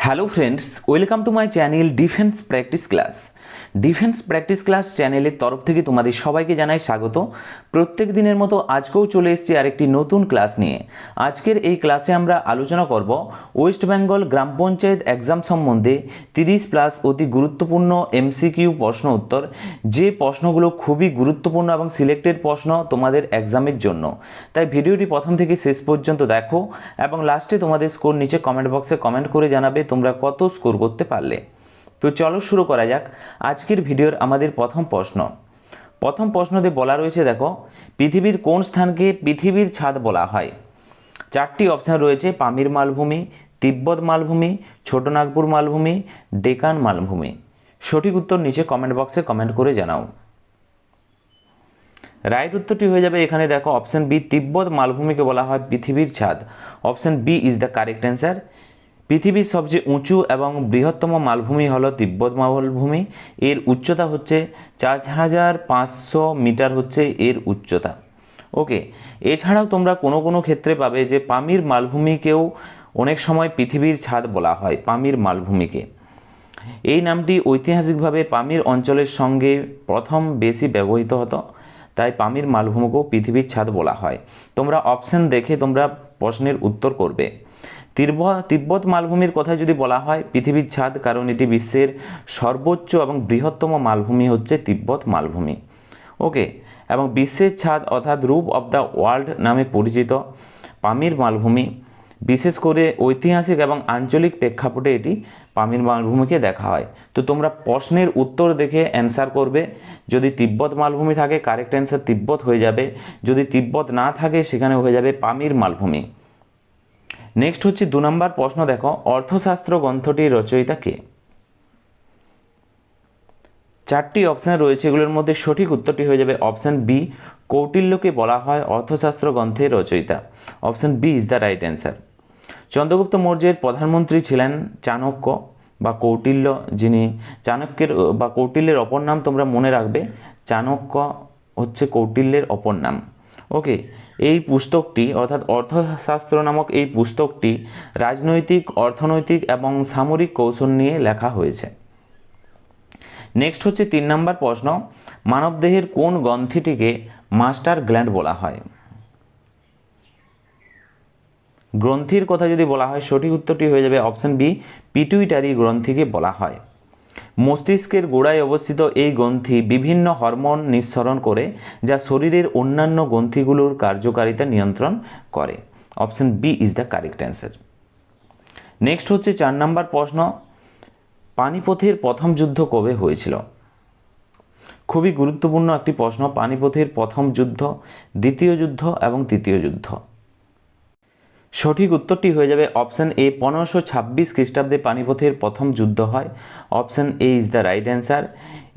Hello friends, welcome to my channel defence practice class. Defence practice class চ্যানেলের তরফ থেকে তোমাদের সবাইকে জানাই স্বাগত। প্রত্যেক দিনের মতো আজকেও চলে এসেছি আরেকটি নতুন ক্লাস নিয়ে। আজকের এই ক্লাসে আমরা আলোচনা করব ওয়েস্ট বেঙ্গল গ্রাম পঞ্চায়েত এক্সাম সম্বন্ধে 30+ অতি গুরুত্বপূর্ণ এমসিকিউ প্রশ্ন উত্তর, যে প্রশ্নগুলো খুবই গুরুত্বপূর্ণ এবং সিলেক্টেড প্রশ্ন তোমাদের এক্সামের জন্য। তাই ভিডিওটি প্রথম থেকে শেষ পর্যন্ত দেখো এবং লাস্টে তোমাদের স্কোর নিচে কমেন্ট বক্সে কমেন্ট করে জানাবে তোমরা কত স্কোর করতে পারলে। তো চলো শুরু করা যাক আজকের ভিডিওর আমাদের প্রথম প্রশ্নতে বলা রয়েছে, দেখো, পৃথিবীর কোন স্থানকে পৃথিবীর ছাদ বলা হয়? চারটি অপশান রয়েছে: পামির মালভূমি, তিব্বত মালভূমি, ছোটনাগপুর মালভূমি, ডেকান মালভূমি। সঠিক উত্তর নিচে কমেন্ট বক্সে কমেন্ট করে জানাও। রাইট উত্তরটি হয়ে যাবে এখানে, দেখো, অপশান বি, তিব্বত মালভূমিকে বলা হয় পৃথিবীর ছাদ। Option B is the correct answer. পৃথিবীর সবচেয়ে উঁচু এবং বৃহত্তম মালভূমি হলো তিব্বত মালভূমি। এর উচ্চতা হচ্ছে 4500 মিটার হচ্ছে এর উচ্চতা। ওকে, এছাড়াও তোমরা কোনো ক্ষেত্রে পাবে যে পামির মালভূমিকেও অনেক সময় পৃথিবীর ছাদ বলা হয়। পামির মালভূমিকে, এই নামটি ঐতিহাসিকভাবে পামির অঞ্চলের সঙ্গে প্রথম বেশি ব্যবহৃত হতো, তাই পামির মালভূমিকেও পৃথিবীর ছাদ বলা হয়। তোমরা অপশান দেখে তোমরা প্রশ্নের উত্তর করবে। তিব্বত মালভূমির কথা যদি বলা হয় পৃথিবীর ছাদ, কারণ এটি বিশ্বের সর্বোচ্চ এবং বৃহত্তম মালভূমি হচ্ছে তিব্বত মালভূমি। ওকে, এবং বিশ্বের ছাদ অর্থাৎ রুফ অফ দ্য ওয়ার্ল্ড নামে পরিচিত পামির মালভূমি। বিশেষ করে ঐতিহাসিক এবং আঞ্চলিক প্রেক্ষাপটে এটি পামির মালভূমিকে দেখা হয়। তো তোমরা প্রশ্নের উত্তর দেখে অ্যান্সার করবে। যদি তিব্বত মালভূমি থাকে কারেক্ট অ্যান্সার তিব্বত হয়ে যাবে, যদি তিব্বত না থাকে সেখানে হয়ে যাবে পামির মালভূমি। নেক্সট হচ্ছে 2 নম্বর প্রশ্ন, দেখো, অর্থশাস্ত্র গ্রন্থটির রচয়িতা কে? চারটি অপশান রয়েছে, এগুলোর মধ্যে সঠিক উত্তরটি হয়ে যাবে অপশান বি, কৌটিল্যকে বলা হয় অর্থশাস্ত্র গ্রন্থের রচয়িতা। Option B is the right answer. Chandragupta মৌর্যের প্রধানমন্ত্রী ছিলেন চাণক্য বা কৌটিল্য, যিনি চাণক্যের বা কৌটিল্যের অপর নাম তোমরা মনে রাখবে, চাণক্য হচ্ছে কৌটিল্যের অপর নাম। ওকে, এই পুস্তকটি অর্থাৎ অর্থশাস্ত্র নামক এই পুস্তকটি রাজনৈতিক, অর্থনৈতিক এবং সামরিক কৌশল নিয়ে লেখা হয়েছে। নেক্সট হচ্ছে 3 নম্বর প্রশ্ন, মানবদেহের কোন গ্রন্থিটিকে মাস্টার গ্ল্যান্ড বলা হয়? গ্রন্থির কথা যদি বলা হয় সঠিক উত্তরটি হয়ে যাবে অপশান বি, পিটুইটারি গ্রন্থিকে বলা হয়। মস্তিষ্কের গোড়ায় অবস্থিত এই গ্রন্থি বিভিন্ন হরমোন নিঃসরণ করে, যা শরীরের অন্যান্য গ্রন্থিগুলোর কার্যকারিতা নিয়ন্ত্রণ করে। Option B is the correct answer. Next হচ্ছে 4 নম্বর প্রশ্ন, পানিপথের প্রথম যুদ্ধ কবে হয়েছিল? খুবই গুরুত্বপূর্ণ একটি প্রশ্ন। পানিপথের প্রথম যুদ্ধ, দ্বিতীয় যুদ্ধ এবং তৃতীয় যুদ্ধ। সঠিক উত্তরটি হয়ে যাবে অপশান এ, 1526 খ্রিস্টাব্দে পানিপথের প্রথম যুদ্ধ হয়। Option A is the right answer.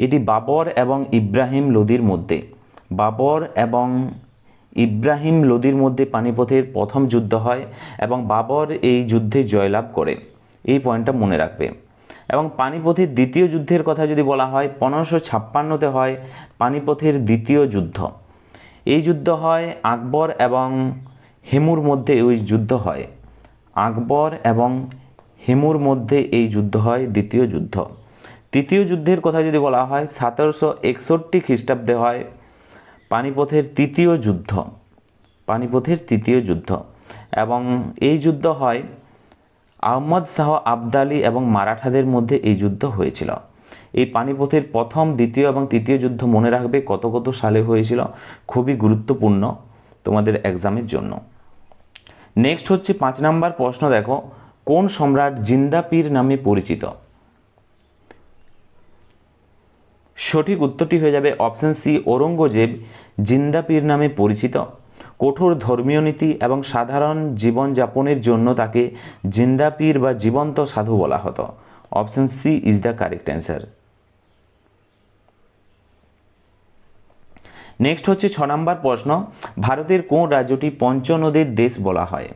এটি বাবর এবং ইব্রাহিম লোদির মধ্যে, বাবর এবং ইব্রাহিম লোদির মধ্যে পানিপথের প্রথম যুদ্ধ হয় এবং বাবর এই যুদ্ধে জয়লাভ করে। এই পয়েন্টটা মনে রাখবে। এবং পানিপথের দ্বিতীয় যুদ্ধের কথা যদি বলা হয় 1556-তে হয় পানিপথের দ্বিতীয় যুদ্ধ। এই যুদ্ধ হয় আকবর এবং হেমুর মধ্যে, ওই যুদ্ধ হয় আকবর এবং হেমুর মধ্যে, এই যুদ্ধ হয় দ্বিতীয় যুদ্ধ। তৃতীয় যুদ্ধের কথা যদি বলা হয় 1761 খ্রিস্টাব্দে হয় পানিপথের তৃতীয় যুদ্ধ, পানিপথের তৃতীয় যুদ্ধ। এবং এই যুদ্ধ হয় আহমদ শাহ আবদালি এবং মারাঠাদের মধ্যে এই যুদ্ধ হয়েছিল। এই পানিপথের প্রথম, দ্বিতীয় এবং তৃতীয় যুদ্ধ মনে রাখবে কত সালে হয়েছিল, খুবই গুরুত্বপূর্ণ তোমাদের এক্সামের জন্য। নেক্সট হচ্ছে 5 নম্বর প্রশ্ন, দেখো, কোন সম্রাট জিন্দা পীর নামে পরিচিত? সঠিক উত্তরটি হয়ে যাবে অপশান সি, ঔরঙ্গজেব জিন্দা পীর নামে পরিচিত। কঠোর ধর্মীয় নীতি এবং সাধারণ জীবনযাপনের জন্য তাকে জিন্দা পীর বা জীবন্ত সাধু বলা হতো। Option C is the correct answer. Next হচ্ছে 6 নম্বর প্রশ্ন, ভারতের কোন রাজ্যটি পঞ্চনদীর দেশ বলা হয়?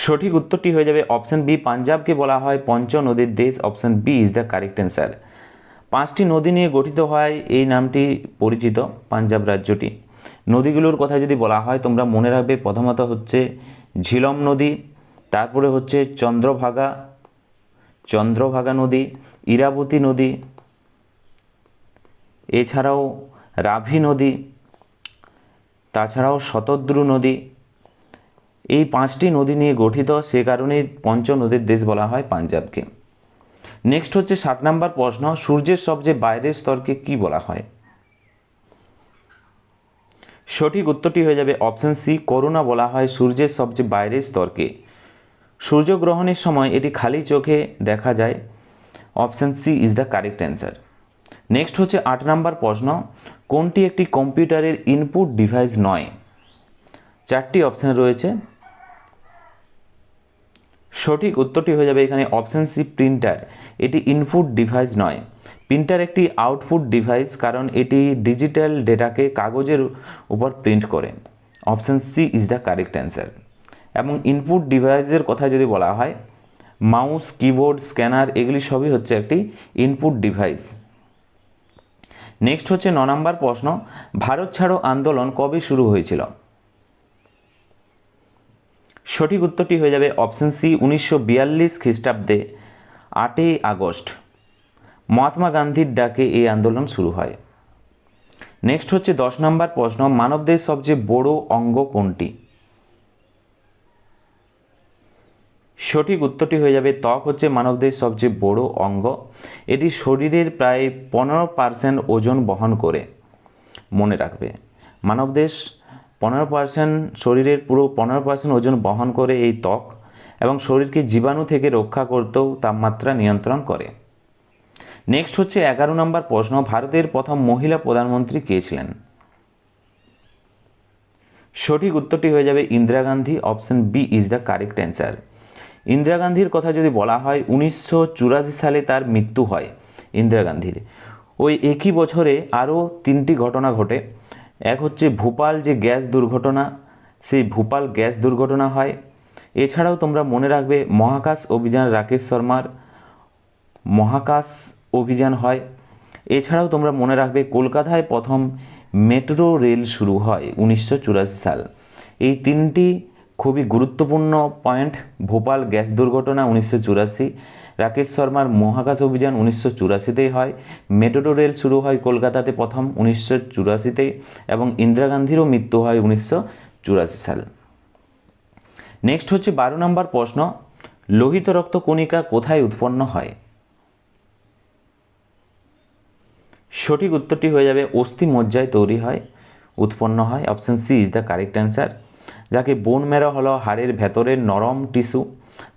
সঠিক উত্তরটি হয়ে যাবে অপশান বি, পাঞ্জাবকে বলা হয় পঞ্চনদীর দেশ। Option B is the correct answer. 5টি নদী নিয়ে গঠিত হয় এই নামটি পরিচিত পাঞ্জাব রাজ্যটি। নদীগুলোর কথা যদি বলা হয় তোমরা মনে রাখবে, প্রথমত হচ্ছে ঝিলম নদী, তারপরে হচ্ছে চন্দ্রভাগা নদী, ইরাবতী নদী, এছাড়াও রাভি নদী, তাছাড়াও শতদ্রু নদী। এই 5টি নদী নিয়ে গঠিত, সে কারণেই পঞ্চনদীর দেশ বলা হয় পাঞ্জাবকে। নেক্সট হচ্ছে 7 নম্বর প্রশ্ন, সূর্যের সবচেয়ে বাইরের স্তরকে কি বলা হয়? সঠিক উত্তরটি হয়ে যাবে অপশন সি, করোনা বলা হয় সূর্যের সবচেয়ে বাইরের স্তরকে। সূর্যগ্রহণের সময় এটি খালি চোখে দেখা যায়। Option C is the correct answer. Next হচ্ছে 8 নম্বর প্রশ্ন, কোনটি একটি কম্পিউটারের ইনপুট ডিভাইস নয়? 4টি অপশন রয়েছে। সঠিক উত্তরটি হয়ে যাবে এখানে অপশন সি, প্রিন্টার। এটি ইনপুট ডিভাইস নয়। প্রিন্টার একটি আউটপুট ডিভাইস, কারণ এটি ডিজিটাল ডেটাকে কাগজের উপর প্রিন্ট করে। Option C is the correct answer. এবং ইনপুট ডিভাইসের কথা যদি বলা হয়, মাউস, কিবোর্ড, স্ক্যানার এগুলি সবই হচ্ছে একটি ইনপুট ডিভাইস। নেক্সট হচ্ছে 9 নম্বর প্রশ্ন, ভারত ছাড়ো আন্দোলন কবে শুরু হয়েছিল? সঠিক উত্তরটি হয়ে যাবে অপশন সি, 1942 খ্রিস্টাব্দে 8ই আগস্ট মহাত্মা গান্ধীর ডাকে এই আন্দোলন শুরু হয়। নেক্সট হচ্ছে 10 নম্বর প্রশ্ন, মানবদেহের সবচেয়ে বড় অঙ্গ কোনটি? সঠিক উত্তরটি হয়ে যাবে ত্বক হচ্ছে মানবদেহের সবচেয়ে বড় অঙ্গ। এটি শরীরের প্রায় 15% ওজন বহন করে। মনে রাখবে, মানবদেহ 15%, শরীরের পুরো 15% ওজন বহন করে এই ত্বক, এবং শরীরকে জীবাণু থেকে রক্ষা করতেও তাপমাত্রা নিয়ন্ত্রণ করে। নেক্সট হচ্ছে 11 নম্বর প্রশ্ন, ভারতের প্রথম মহিলা প্রধানমন্ত্রী কে ছিলেন? সঠিক উত্তরটি হয়ে যাবে Indira Gandhi. Option B is the correct answer. Indira গান্ধীর কথা যদি বলা হয়, 1984 সালে তার মৃত্যু হয় ইন্দিরা গান্ধীর। ওই একই বছরে আরও 3টি ঘটনা ঘটে। এক হচ্ছে ভোপাল যে গ্যাস দুর্ঘটনা, সেই ভোপাল গ্যাস দুর্ঘটনা হয়। এছাড়াও তোমরা মনে রাখবে মহাকাশ অভিযান, রাকেশ শর্মার মহাকাশ অভিযান হয়। এছাড়াও তোমরা মনে রাখবে কলকাতায় প্রথম মেট্রো রেল শুরু হয় 1984 সাল। এই 3টি খুবই গুরুত্বপূর্ণ পয়েন্ট। ভোপাল গ্যাস দুর্ঘটনা 1984, রাকেশ শর্মার মহাকাশ অভিযান 1984তেই হয়, মেট্রো রেল শুরু হয় কলকাতাতে প্রথম 1984তেই, এবং ইন্দিরা গান্ধীরও মৃত্যু হয় 1984 সাল। নেক্সট হচ্ছে 12 নম্বর প্রশ্ন, লোহিত রক্ত কণিকা কোথায় উৎপন্ন হয়? সঠিক উত্তরটি হয়ে যাবে অস্থি মজ্জায় তৈরি হয়, উৎপন্ন হয়। Option C is the correct answer. যাকে বোন ম্যারো হলো হাড়ের ভেতরের নরম টিস্যু,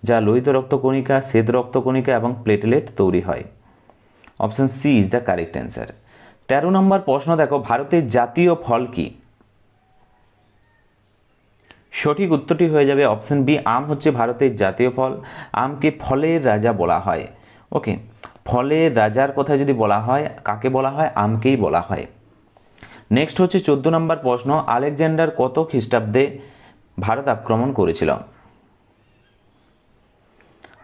যা লোহিত রক্তকণিকা, শ্বেত রক্তকণিকা এবং প্লেটলেট তৈরি হয়। Option C is the correct answer. 13 নম্বর প্রশ্ন দেখো, ভারতের জাতীয় ফল কি? সঠিক উত্তরটি হয়ে যাবে অপশন বি, আম হচ্ছে ভারতের জাতীয় ফল। আমকে ফলের রাজা বলা হয়। ওকে, ফলের রাজার কথা যদি বলা হয়, কাকে বলা হয়? আমকেই বলা হয়। নেক্সট হচ্ছে 14 নম্বর প্রশ্ন, আলেকজান্ডার কত খ্রিস্টাব্দে ভারত আক্রমণ করেছিল?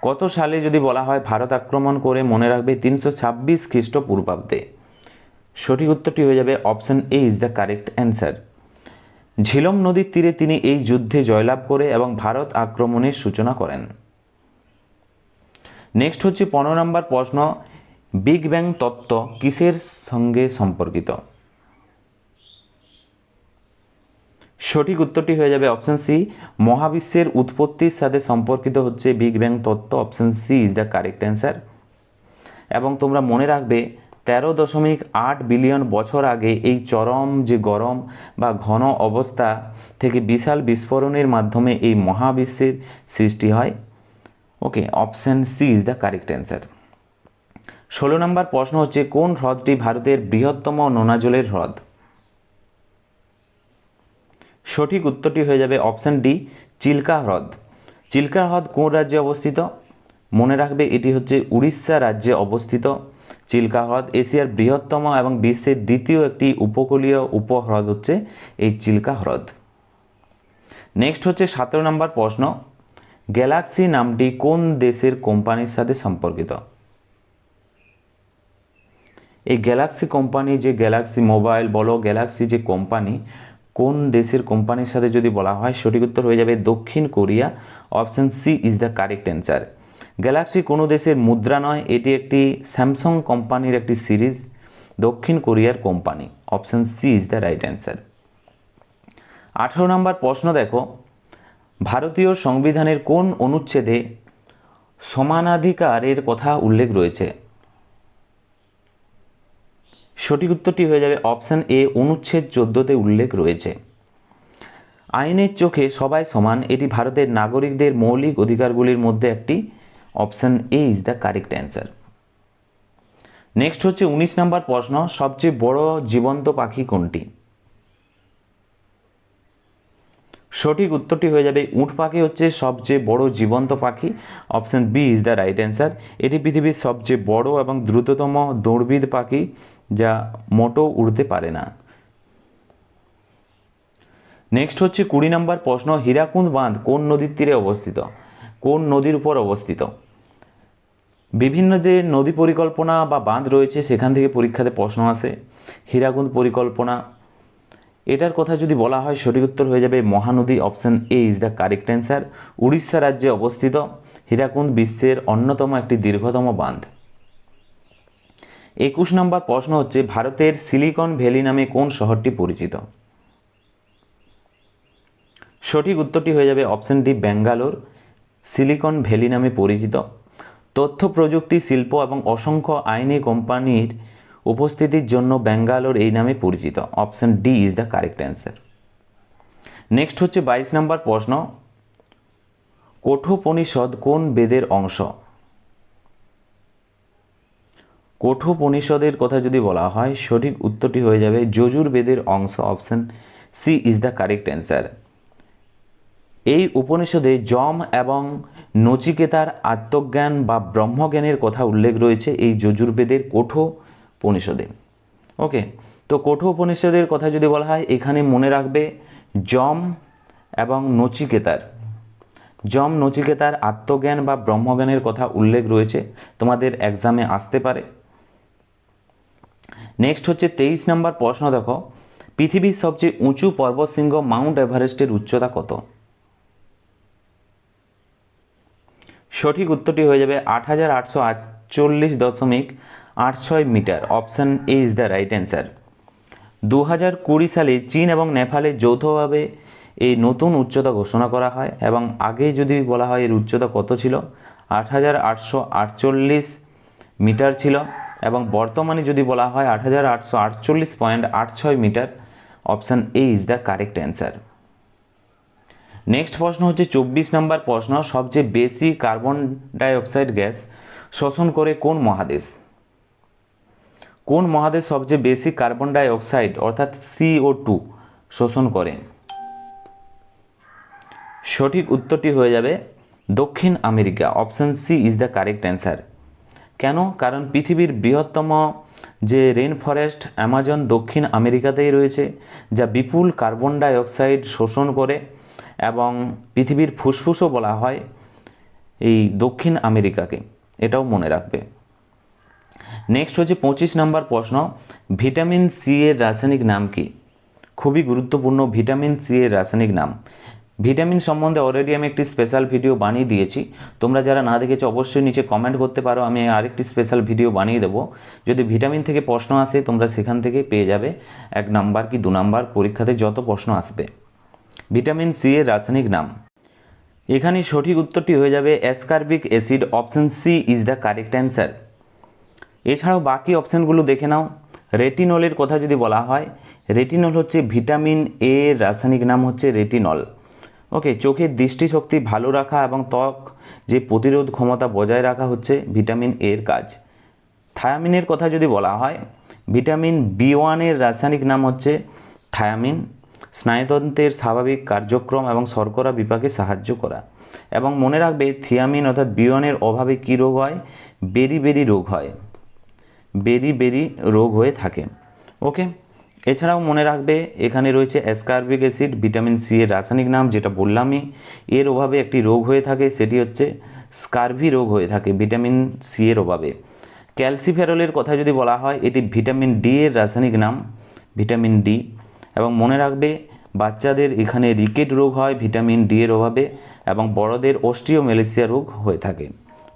কত সালে যদি বলা হয় ভারত আক্রমণ করে, মনে রাখবে 326 খ্রিস্টপূর্বাব্দে। সঠিক উত্তরটি হয়ে যাবে option A is the correct answer. Jhelum নদীর তীরে তিনি এই যুদ্ধে জয়লাভ করে এবং ভারত আক্রমণের সূচনা করেন। নেক্সট হচ্ছে 15 নম্বর প্রশ্ন, বিগ ব্যাং তত্ত্ব কিসের সঙ্গে সম্পর্কিত? সঠিক উত্তরটি হয়ে যাবে অপশন সি, মহাবিশ্বের উৎপত্তির সাথে সম্পর্কিত হচ্ছে বিগ ব্যাং তত্ত্ব। Option C is the correct answer. এবং তোমরা মনে রাখবে 13.8 বিলিয়ন বছর আগে এই চরম যে গরম বা ঘন অবস্থা থেকে বিশাল বিস্ফোরণের মাধ্যমে এই মহাবিশ্বের সৃষ্টি হয়। Okay, option C is the correct answer. 16 নম্বর প্রশ্ন হচ্ছে, কোন হ্রদটি ভারতের বৃহত্তম নোনা জলের হ্রদ? সঠিক উত্তরটি হয়ে যাবে অপশন ডি, চিল্কা হ্রদ। চিল্কা হ্রদ কোন রাজ্যে অবস্থিত? মনে রাখবে এটি হচ্ছে উড়িষ্যা রাজ্যে অবস্থিত। চিল্কা হ্রদ এশিয়ার বৃহত্তম এবং বিশ্বের দ্বিতীয় একটি উপকূলীয় উপহ্রদ হচ্ছে এই চিল্কা হ্রদ। নেক্সট হচ্ছে 17 নম্বর প্রশ্ন, গ্যালাক্সি নামটি কোন দেশের কোম্পানির সাথে সম্পর্কিত? এই গ্যালাক্সি কোম্পানি, যে গ্যালাক্সি মোবাইল বলো, গ্যালাক্সি যে কোম্পানি, কোন দেশের কোম্পানির সাথে যদি বলা হয় সঠিক উত্তর হয়ে যাবে দক্ষিণ Korea. Option C is the correct answer. Galaxy কোনো দেশের মুদ্রা নয়, এটি একটি স্যামসাং কোম্পানির একটি সিরিজ, দক্ষিণ কোরিয়ার company. Option C is the right answer. 18 নম্বর প্রশ্ন দেখো, ভারতীয় সংবিধানের কোন অনুচ্ছেদে সমানাধিকারের কথা উল্লেখ রয়েছে? সঠিক উত্তরটি হয়ে যাবে অপশন এ, অনুচ্ছেদ 14তে উল্লেখ রয়েছে। আইনের চোখে সবাই সমান, এটি ভারতের নাগরিকদের মৌলিক অধিকারগুলির মধ্যে একটি। Option A is the correct answer. Next হচ্ছে 19 নম্বর প্রশ্ন, সবচেয়ে বড় জীবন্ত পাখি কোনটি? সঠিক উত্তরটি হয়ে যাবে উট পাখি হচ্ছে সবচেয়ে বড় জীবন্ত পাখি। Option B is the right answer. এটি পৃথিবীর সবচেয়ে বড় এবং দ্রুততম দৌড়বিদ পাখি, যা মোটেও উড়তে পারে না। নেক্সট হচ্ছে 20 নম্বর প্রশ্ন, হীরাকুদ বাঁধ কোন নদীর তীরে অবস্থিত? কোন নদীর উপর অবস্থিত? বিভিন্ন যে নদী পরিকল্পনা বা বাঁধ রয়েছে সেখান থেকে পরীক্ষাতে প্রশ্ন আসে। হীরাকুদ পরিকল্পনা, এটার কথা যদি বলা হয় সঠিক উত্তর হয়ে যাবে Mahanadi. Option A is the correct answer. Orissa রাজ্যে অবস্থিত হীরাকুদ বিশ্বের অন্যতম একটি দীর্ঘতম বাঁধ। 21 নম্বর প্রশ্ন হচ্ছে, ভারতের সিলিকন ভ্যালি নামে কোন শহরটি পরিচিত? সঠিক উত্তরটি হয়ে যাবে option D, Bangalore Silicon Valley নামে পরিচিত। তথ্য প্রযুক্তি, শিল্প এবং অসংখ্য আইনি কোম্পানির উপস্থিতির জন্য ব্যাঙ্গালোর এই নামে পরিচিত। Option D is the correct answer. Next হচ্ছে 22 নম্বর প্রশ্ন, কঠোপনিষদ কোন বেদের অংশ? কঠোপনিষদের কথা যদি বলা হয় সঠিক উত্তরটি হয়ে যাবে যজুর্বেদের অংশ। Option C is the correct answer. এই উপনিষদে যম এবং নচিকেতার আত্মজ্ঞান বা ব্রহ্মজ্ঞানের কথা উল্লেখ রয়েছে এই যজুর্বেদের কঠোপনিষদে। ওকে, তো কঠোপনিষদের কথা যদি বলা হয় এখানে মনে রাখবে যম এবং নচিকেতার আত্মজ্ঞান বা ব্রহ্মজ্ঞানের কথা উল্লেখ রয়েছে, তোমাদের এক্সামে আসতে পারে। নেক্সট হচ্ছে 23 নম্বর প্রশ্ন দেখো, পৃথিবীর সবচেয়ে উঁচু পর্বতশৃঙ্গ মাউন্ট এভারেস্টের উচ্চতা কত? সঠিক উত্তরটি হয়ে যাবে 8848.86 metre. Option A is the right answer. 2020 সালে চীন এবং নেপালে যৌথভাবে এই নতুন উচ্চতা ঘোষণা করা হয়, এবং আগে যদি বলা হয় এর উচ্চতা কত ছিল 8848 মিটার ছিল, এবং বর্তমানে যদি বলা হয় 8848.86 metre. Option A is the correct answer. Next প্রশ্ন হচ্ছে 24 নম্বর প্রশ্ন, সবচেয়ে বেশি কার্বন ডাইঅক্সাইড গ্যাস শোষণ করে কোন মহাদেশ? কোন মহাদেশ সবচেয়ে বেশি কার্বন ডাইঅক্সাইড অর্থাৎ CO2 শোষণ করে? সঠিক উত্তরটি হয়ে যাবে দক্ষিণ America. Option C is the correct answer. কেন? কারণ পৃথিবীর বৃহত্তম যে রেন ফরেস্ট অ্যামাজন দক্ষিণ আমেরিকাতেই রয়েছে, যা বিপুল কার্বন ডাইঅক্সাইড শোষণ করে, এবং পৃথিবীর ফুসফুসও বলা হয় এই দক্ষিণ আমেরিকাকে, এটাও মনে রাখবে। নেক্সট হচ্ছে 25 নম্বর প্রশ্ন, ভিটামিন সি এর রাসায়নিক নাম কি? খুবই গুরুত্বপূর্ণ ভিটামিন সি এর রাসায়নিক নাম। ভিটামিন সম্বন্ধে অলরেডি আমি একটি স্পেশাল ভিডিও বানিয়ে দিয়েছি, তোমরা যারা না দেখেছো অবশ্যই নিচে কমেন্ট করতে পারো, আমি আরেকটি স্পেশাল ভিডিও বানিয়ে দেবো। যদি ভিটামিন থেকে প্রশ্ন আসে তোমরা সেখান থেকে পেয়ে যাবে 1 নাম্বার কি 2 নাম্বার পরীক্ষাতে যত প্রশ্ন আসবে। ভিটামিন সি এর রাসায়নিক নাম, এখানে সঠিক উত্তরটি হয়ে যাবে ascorbic acid. Option C is the correct answer. এছাড়াও বাকি অপশানগুলো দেখে নাও। রেটিনলের কথা যদি বলা হয়, রেটিনল হচ্ছে ভিটামিন এ এর রাসায়নিক নাম হচ্ছে রেটিনল। ওকে, চোখের দৃষ্টিশক্তি ভালো রাখা এবং ত্বক যে প্রতিরোধ ক্ষমতা বজায় রাখা হচ্ছে ভিটামিন এর কাজ। থায়ামিনের কথা যদি বলা হয়, ভিটামিন B1 এর রাসায়নিক নাম হচ্ছে থায়ামিন। স্নায়ুতন্ত্রের স্বাভাবিক কার্যক্রম এবং শর্করা বিপাকে সাহায্য করা। এবং মনে রাখবে থিয়ামিন অর্থাৎ B1 এর অভাবে কী রোগ হয়? বেরি রোগ হয়, বেরি রোগ হয়ে থাকে। ওকে, এছাড়াও মনে রাখবে এখানে রয়েছে অ্যাসকারবিক অ্যাসিড, ভিটামিন সি এর রাসায়নিক নাম যেটা বললামই, এর অভাবে একটি রোগ হয়ে থাকে, সেটি হচ্ছে স্কারভি রোগ হয়ে থাকে ভিটামিন সি এর অভাবে। ক্যালসিফেরলের কথা যদি বলা হয়, এটি ভিটামিন ডি এর রাসায়নিক নাম, ভিটামিন ডি। এবং মনে রাখবে বাচ্চাদের এখানে রিকেট রোগ হয় ভিটামিন ডি এর অভাবে, এবং বড়দের অস্টিওমেলাইসিয়া রোগ হয়ে থাকে।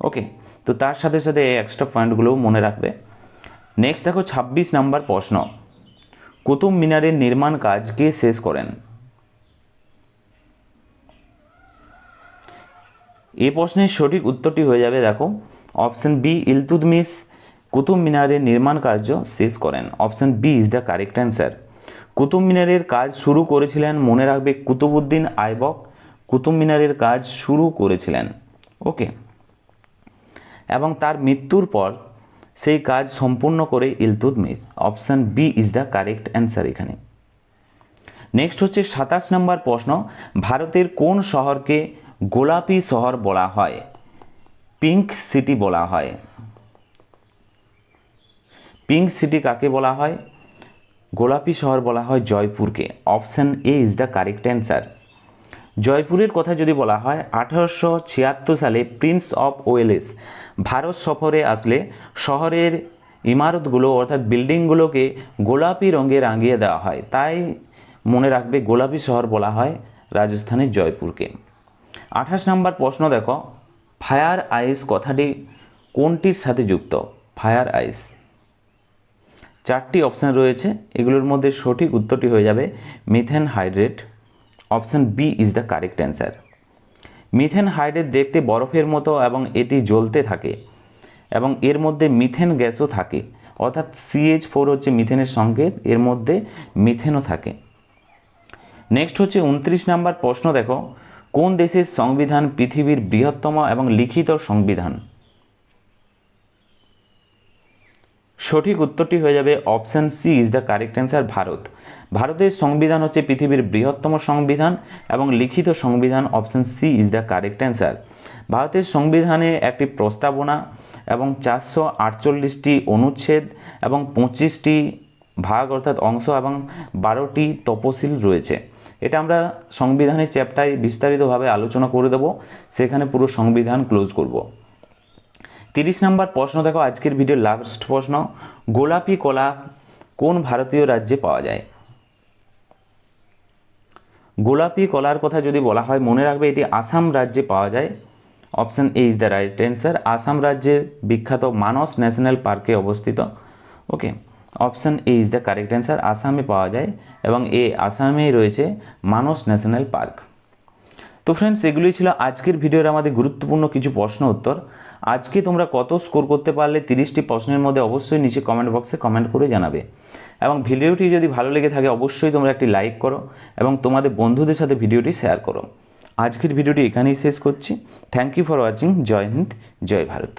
ওকে, তো তার সাথে সাথে এই এক্সট্রা পয়েন্টগুলোও মনে রাখবে। নেক্সট দেখো 26 নম্বর প্রশ্ন, কুতুব মিনারের নির্মাণ কাজ কে শেষ করেন? এই প্রশ্নের সঠিক উত্তরটি হয়ে যাবে দেখো অপশন বি, ইলতুৎমিশ কুতুব মিনারের নির্মাণ কার্য শেষ করেন। Option B is the correct answer. Qutub মিনারের কাজ শুরু করেছিলেন, মনে রাখবে, কুতুবউদ্দিন আইবক কুতুব মিনারের কাজ শুরু করেছিলেন। ওকে, এবং তার মৃত্যুর পর সেই কাজ সম্পূর্ণ করে Iltutmish. Option B is the correct answer এখানে। নেক্সট হচ্ছে 27 নম্বর প্রশ্ন, ভারতের কোন শহরকে গোলাপি শহর বলা হয়? পিঙ্ক সিটি বলা হয়। পিঙ্ক সিটি কাকে বলা হয়? গোলাপি শহর বলা হয় জয়পুরকে। Option A is the correct answer. জয়পুরের কথা যদি বলা হয়, 1876 সালে প্রিন্স অফ ওয়েলেস ভারত সফরে আসলে শহরের ইমারতগুলো অর্থাৎ বিল্ডিংগুলোকে গোলাপি রঙে রাঙিয়ে দেওয়া হয়, তাই মনে রাখবে গোলাপি শহর বলা হয় রাজস্থানের জয়পুরকে। 28 নম্বর প্রশ্ন দেখো, ফায়ার আইস কথাটি কোনটির সাথে যুক্ত? ফায়ার আইস, 4টি অপশান রয়েছে, এগুলোর মধ্যে সঠিক উত্তরটি হয়ে যাবে methane hydrate. Option B is the correct answer. Methane hydrate দেখতে বরফের মতো এবং এটি জ্বলতে থাকে এবং এর মধ্যে মিথেন গ্যাসও থাকে, অর্থাৎ CH4 হচ্ছে মিথেনের সংকেত, এর মধ্যে মিথেনও থাকে। নেক্সট হচ্ছে 29 নম্বর প্রশ্ন দেখো, কোন দেশের সংবিধান পৃথিবীর বৃহত্তম এবং লিখিত সংবিধান? সঠিক উত্তরটি হয়ে যাবে option C is the correct answer, Bharat. ভারতের সংবিধান হচ্ছে পৃথিবীর বৃহত্তম সংবিধান এবং লিখিত সংবিধান। Option C is the correct answer. ভারতের সংবিধানে একটি প্রস্তাবনা এবং 448টি অনুচ্ছেদ এবং 25টি ভাগ অর্থাৎ অংশ এবং 12টি তপশিল রয়েছে। এটা আমরা সংবিধানের চ্যাপ্টারে বিস্তারিতভাবে আলোচনা করে দেব, সেখানে পুরো সংবিধান ক্লোজ করব। 30 নম্বর প্রশ্ন দেখো, আজকের ভিডিওর লাস্ট প্রশ্ন, গোলাপি কলা কোন ভারতীয় রাজ্যে পাওয়া যায়? গোলাপি কলার কথা যদি বলা হয়, মনে রাখবে এটি আসাম রাজ্যে পাওয়া যায়। Option A is the right answer. Assam রাজ্যের বিখ্যাত মানস ন্যাশনাল পার্কে অবস্থিত। Okay, option A is the correct answer. আসামে পাওয়া যায় এবং আসামেই রয়েছে মানস ন্যাশনাল পার্ক। তো ফ্রেন্ডস, এগুলোই ছিল আজকের ভিডিওর আমাদের গুরুত্বপূর্ণ কিছু প্রশ্ন উত্তর। আজকে তোমরা কত স্কোর করতে পারলে 30টি প্রশ্নের মধ্যে অবশ্যই নিচে কমেন্ট বক্সে কমেন্ট করে জানাবে। এবং ভিডিওটি যদি ভালো লেগে থাকে অবশ্যই তোমরা একটি লাইক করো এবং তোমাদের বন্ধুদের সাথে ভিডিওটি শেয়ার করো। আজকের ভিডিওটি এখানেই শেষ করছি। Thank you for watching. জয় হিন্দ, জয় ভারত।